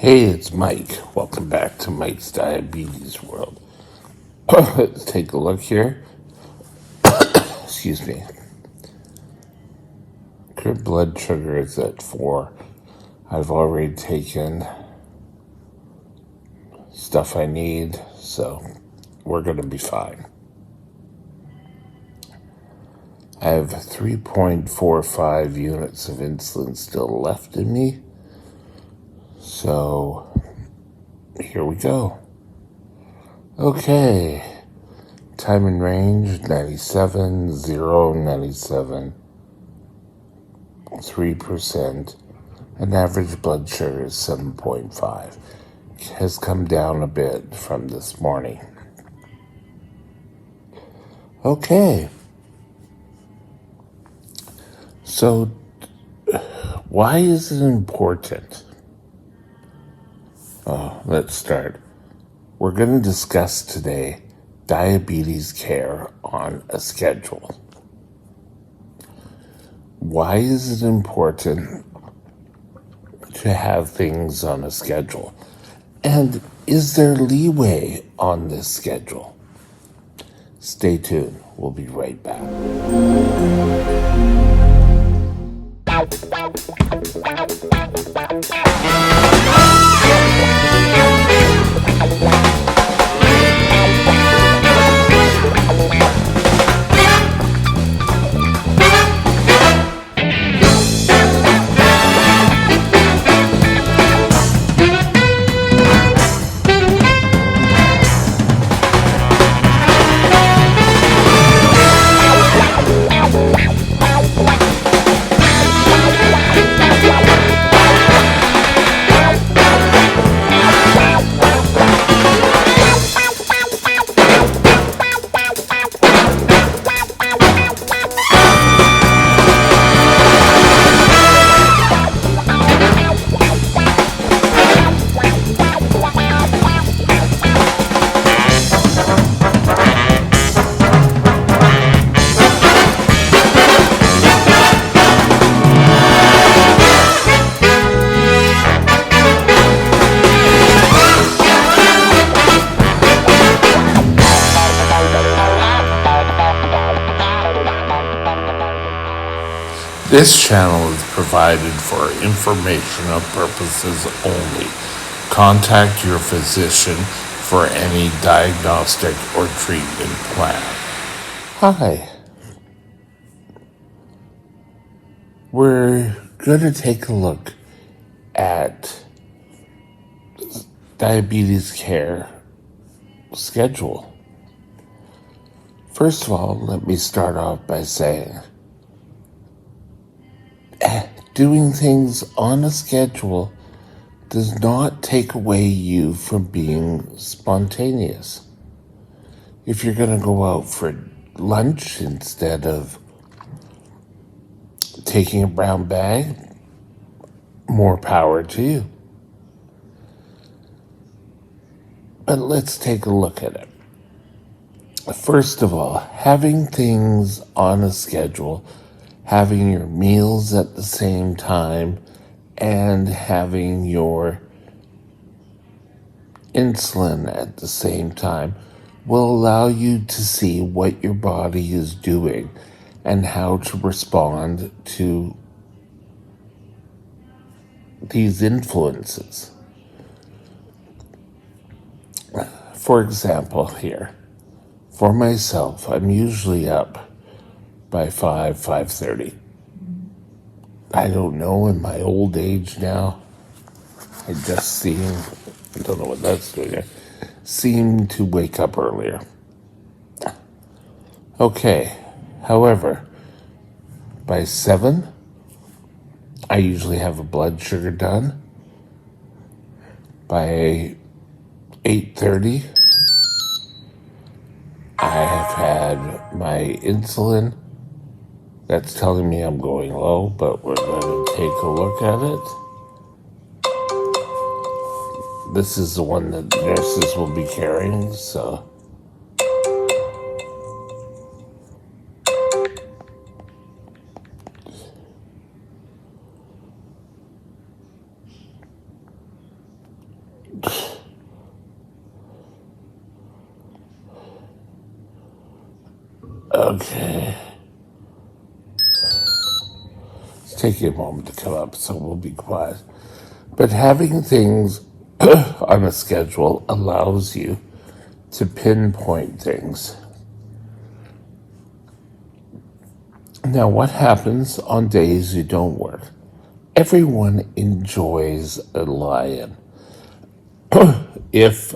Hey, it's Mike. Welcome back to Mike's Diabetes World. Let's take a look here. Excuse me. Current blood sugar is at 4. I've already taken stuff I need, so we're going to be fine. I have 3.45 units of insulin still left in me. So here we go. Okay. Time and range 97, 0, 97, 3%. And average blood sugar is 7.5. It has come down a bit from this morning. Okay. So, why is it important? Let's start. We're going to discuss today diabetes care on a schedule. Why is it important to have things on a schedule? And is there leeway on this schedule? Stay tuned. We'll be right back. This channel is provided for informational purposes only. Contact your physician for any diagnostic or treatment plan. Hi. We're going to take a look at diabetes care schedule. First of all, let me start off by saying doing things on a schedule does not take away you from being spontaneous. If you're going to go out for lunch instead of taking a brown bag, more power to you. But let's take a look at it. First of all, having things on a schedule, having your meals at the same time, and having your insulin at the same time will allow you to see what your body is doing and how to respond to these influences. For example, here, for myself, I'm usually up by 5:30. I don't know, in my old age now, I don't know what that's doing here, seem to wake up earlier. Okay, however, by 7, I usually have a blood sugar done. By 8:30, I have had my insulin. That's telling me I'm going low, but we're going to take a look at it. This is the one that nurses will be carrying, so. Okay. It's taking a moment to come up, so we'll be quiet. But having things on a schedule allows you to pinpoint things. Now, what happens on days you don't work? Everyone enjoys a lie-in. If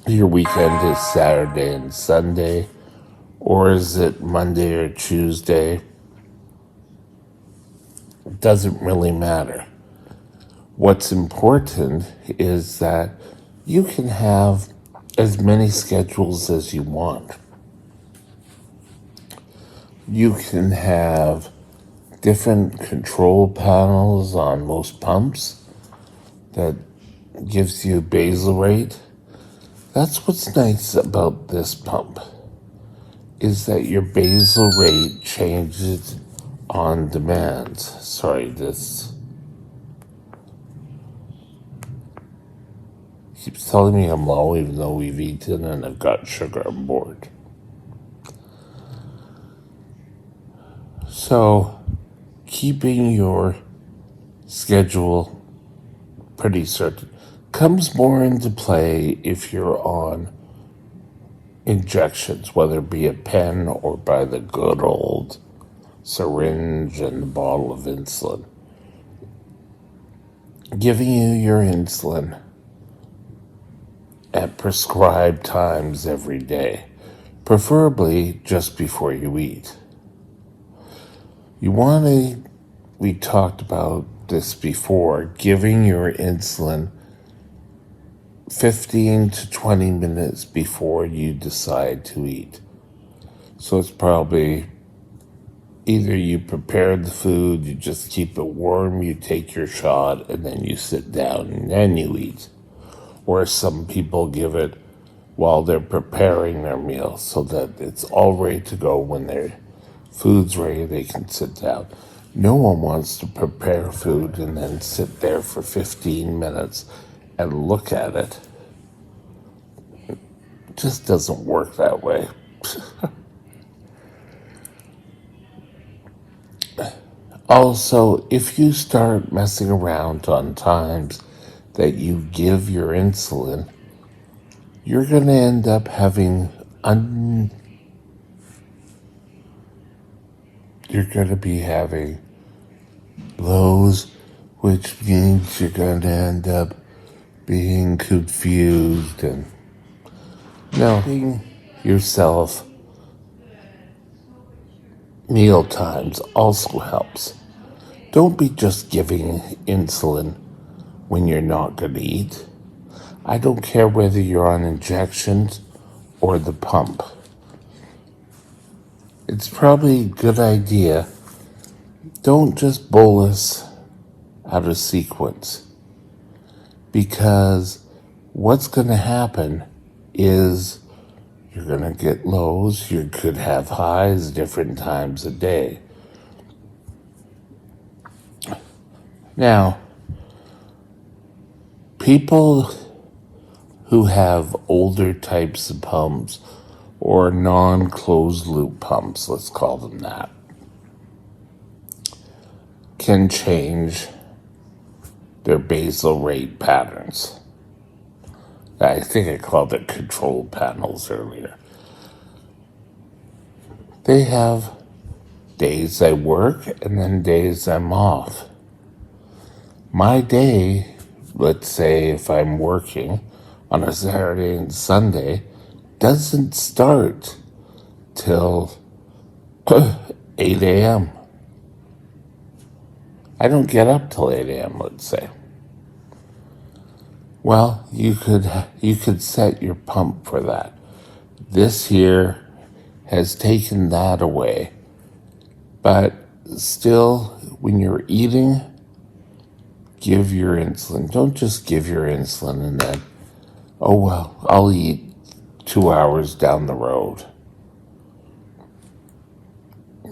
your weekend is Saturday and Sunday, or is it Monday or Tuesday, it doesn't really matter. What's important is that you can have as many schedules as you want. You can have different control panels on most pumps that gives you basal rate. That's what's nice about this pump, is that your basal rate changes on demand. Sorry, this keeps telling me I'm low even though we've eaten and I've got sugar on board. So, keeping your schedule pretty certain comes more into play if you're on injections, whether it be a pen or by the good old syringe and the bottle of insulin. Giving you your insulin at prescribed times every day, preferably just before you eat. We talked about this before, giving your insulin 15 to 20 minutes before you decide to eat. So it's probably either you prepare the food, you just keep it warm, you take your shot, and then you sit down and then you eat. Or some people give it while they're preparing their meal so that it's all ready to go. When their food's ready, they can sit down. No one wants to prepare food and then sit there for 15 minutes and look at it. It just doesn't work that way. Also, if you start messing around on times that you give your insulin, you're going to end up having you're going to be having lows, which means you're going to end up being confused and being yourself. Meal times also helps. Don't be just giving insulin when you're not going to eat. I don't care whether you're on injections or the pump. It's probably a good idea. Don't just bolus out of sequence, because what's going to happen is you're going to get lows, you could have highs different times a day. Now, people who have older types of pumps or non-closed loop pumps, let's call them that, can change their basal rate patterns. I think I called it control panels earlier. They have days I work and then days I'm off. My day, let's say if I'm working on a Saturday and Sunday, doesn't start till 8 a.m. I don't get up till 8 a.m., let's say. Well, you could set your pump for that. This here has taken that away. But still, when you're eating, give your insulin. Don't just give your insulin and then, oh well, I'll eat 2 hours down the road.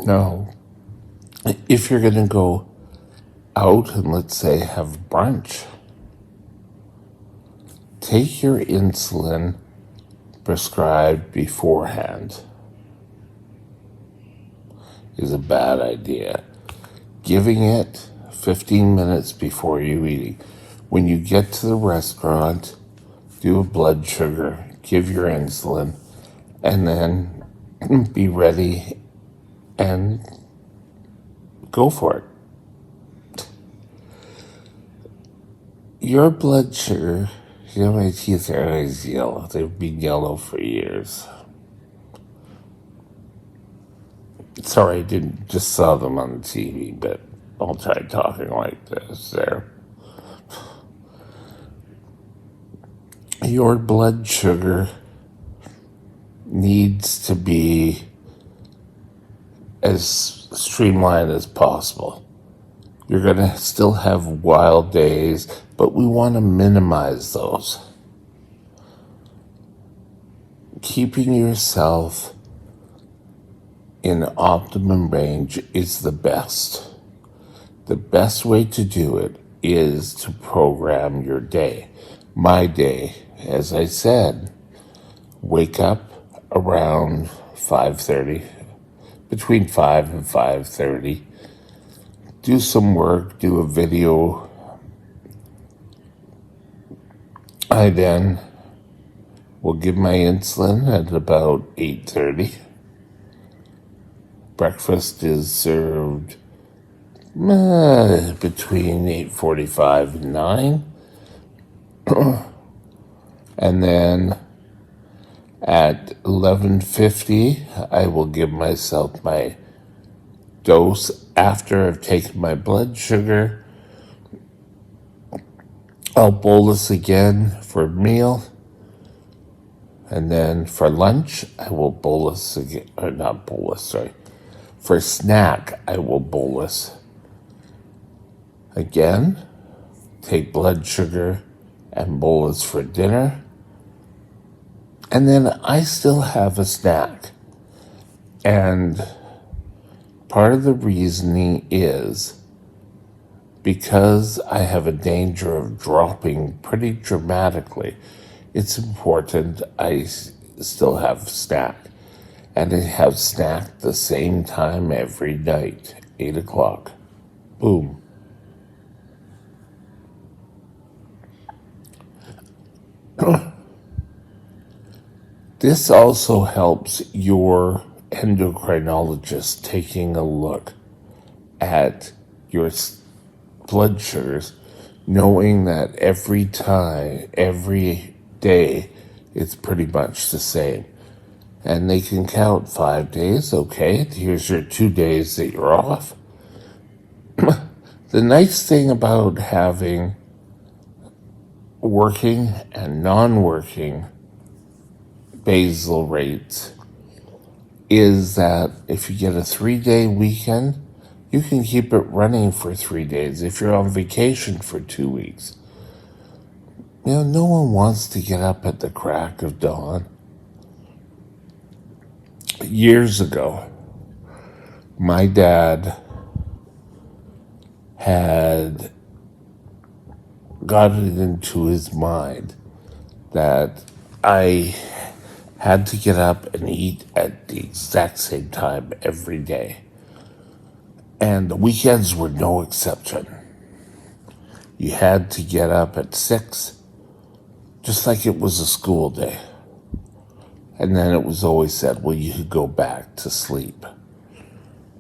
No. If you're going to go out and let's say have brunch, take your insulin prescribed beforehand is a bad idea. Giving it 15 minutes before you eating. When you get to the restaurant, do a blood sugar, give your insulin, and then be ready and go for it. Your blood sugar, you know, my teeth are always yellow. They've been yellow for years. Sorry, I didn't just saw them on the TV, but I'll try talking like this there. Your blood sugar needs to be as streamlined as possible. You're going to still have wild days, but we want to minimize those. Keeping yourself in optimum range is the best. The best way to do it is to program your day. My day, as I said, wake up around 5:30, between 5 and 5:30, do some work, do a video. I then will give my insulin at about 8:30. Breakfast is served between 8:45 and 9. And then at 11:50, I will give myself my dose after I've taken my blood sugar. I'll bolus again for a meal. And then for lunch, I will bolus again, or not bolus, sorry. For snack, I will bolus again, take blood sugar and bolus for dinner. And then I still have a snack. And part of the reasoning is because I have a danger of dropping pretty dramatically, it's important I still have snack. And I have snack the same time every night, 8 o'clock. Boom. This also helps your endocrinologist taking a look at your blood sugars, knowing that every day, it's pretty much the same. And they can count 5 days. Okay, here's your 2 days that you're off. The nice thing about having working and non-working basal rates is that if you get a 3-day weekend, you can keep it running for 3 days. If you're on vacation for 2 weeks, you know, no one wants to get up at the crack of dawn. Years ago, my dad had got it into his mind that I had to get up and eat at the exact same time every day. And the weekends were no exception. You had to get up at 6, just like it was a school day. And then it was always said, well, you could go back to sleep.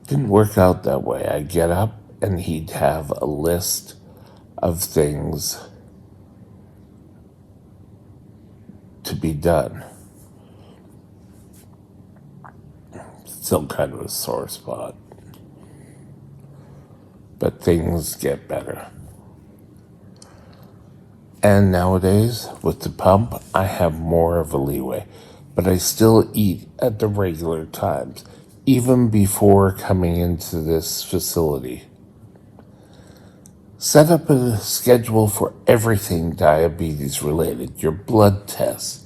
Didn't work out that way. I'd get up and he'd have a list of things to be done. Still kind of a sore spot. But things get better. And nowadays, with the pump, I have more of a leeway. But I still eat at the regular times, even before coming into this facility. Set up a schedule for everything diabetes related, your blood tests,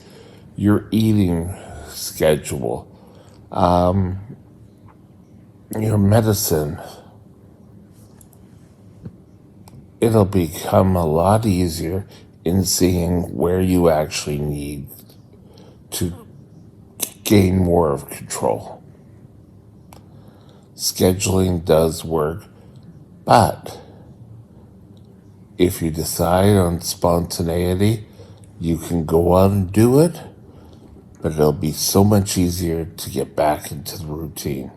your eating schedule, your medicine. It'll become a lot easier in seeing where you actually need to gain more of control. Scheduling does work, but if you decide on spontaneity, you can go out and do it, but it'll be so much easier to get back into the routine.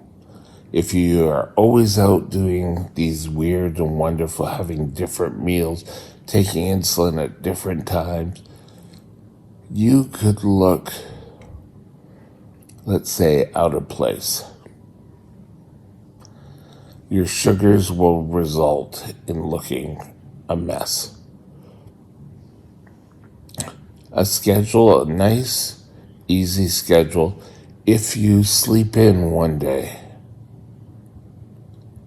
If you are always out doing these weird and wonderful, having different meals, taking insulin at different times, you could look, let's say, out of place. Your sugars will result in looking a mess. A schedule, a nice, easy schedule. If you sleep in one day,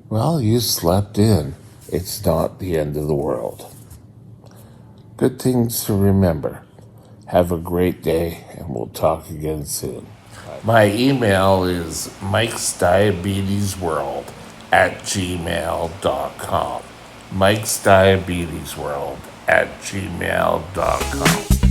well, you slept in. It's not the end of the world. Good things to remember. Have a great day, and we'll talk again soon. My email is mikesdiabetesworld@gmail.com. mikesdiabetesworld@gmail.com.